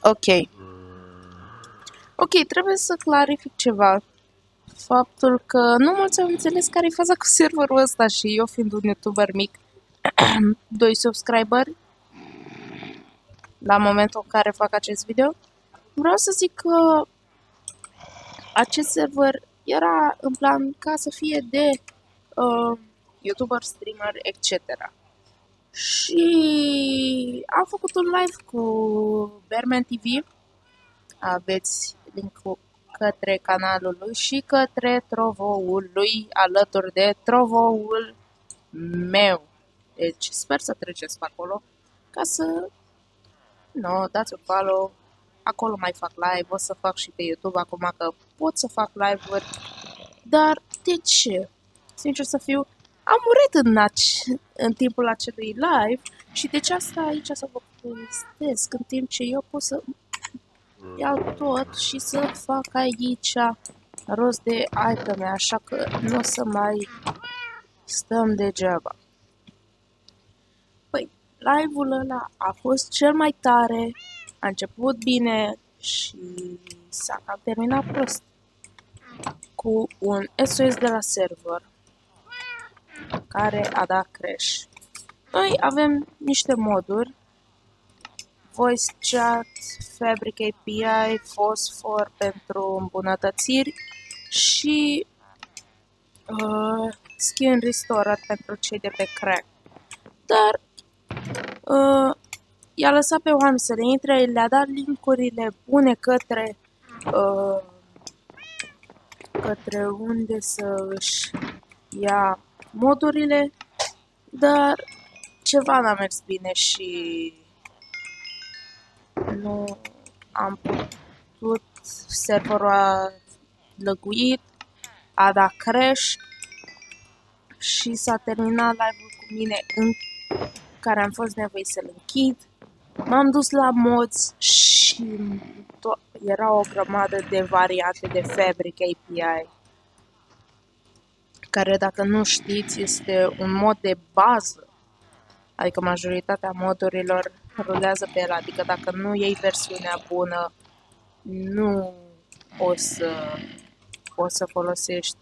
Ok. Ok, trebuie să clarific ceva. Faptul că nu mulți au înțeles care e faza cu serverul ăsta și eu fiind un youtuber mic, 2 subscriberi la momentul în care fac acest video, vreau să zic că acest server era în plan ca să fie de youtuber, streamer, etc. Și am făcut un live cu Bearman TV. Aveți link-ul către canalul lui și către trovoul lui alături de trovoul meu. Deci sper să treceți pe acolo ca să dați un follow. Acolo mai fac live, o să fac și pe YouTube acum că pot să fac live-uri. Dar de ce? Sincer să fiu, am murit în timpul acelui live și de ce asta aici să vă povestesc în timp ce eu pot să iau tot și să fac aici rost de iteme, așa că nu o să mai stăm degeaba. Păi, live-ul ăla a fost cel mai tare, a început bine și s-a cam terminat prost cu un SOS de la server care a dat crash. Noi avem niște moduri, Voice Chat, Fabric API, Phosphor pentru îmbunătățiri și Skin Restorer pentru cei de pe crack. Dar i-a lăsat pe oameni să le intre, le-a dat linkurile bune către unde să își ia modurile, dar ceva n-a mers bine și nu am putut, serverul a lăguit, a dat crash și s-a terminat live-ul cu mine în care am fost nevoit să-l închid. M-am dus la mods și era o grămadă de variante de Fabric API, care, dacă nu știți, este un mod de bază, adică majoritatea modurilor rulează pe el, adică dacă nu iei versiunea bună, nu o să folosești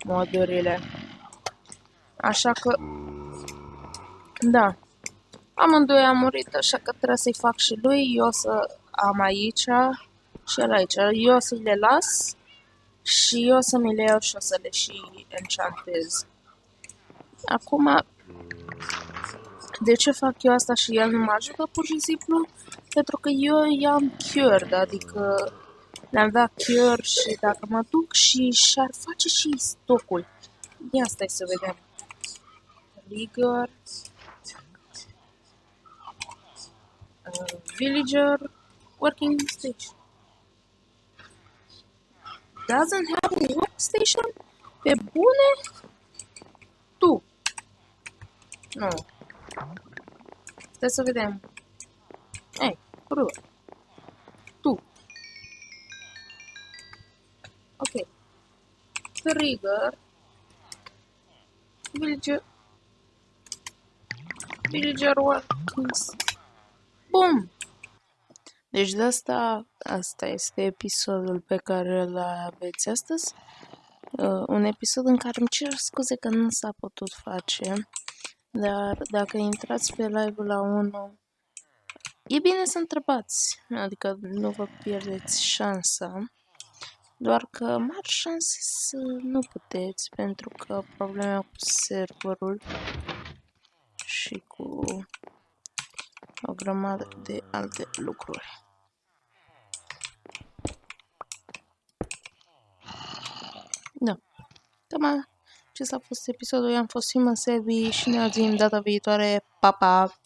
modurile. Așa că, da, amândoi am murit, așa că trebuie să-i fac și lui. Eu o să am aici și el aici. Eu o să-i le las și eu o să mi le iau și o să le și enchantez. Acum, de ce fac eu asta și el nu mă ajută? Pur și simplu pentru că eu i-am cured, adică le-am dat cure și dacă mă duc și și-ar face și stocul. Ia stai să vedem. Rigger, villager, working station. Doesn't have a workstation? Pe bune? Tu. Nu. Stai să vedem. Ei, rulă. Tu. Ok. Trigger. Villager working. Bum! Deci de asta este episodul pe care îl aveți astăzi. Un episod în care îmi cer scuze că nu s-a putut face, dar dacă intrați pe live-ul la 1, e bine să întrebați, adică nu vă pierdeți șansa, doar că mari șanse să nu puteți, pentru că problema cu serverul și cu o grămadă de alte lucruri. Da, cam acesta a fost episodul, eu am fost Simon Sebi și ne auzim data viitoare, pa, pa!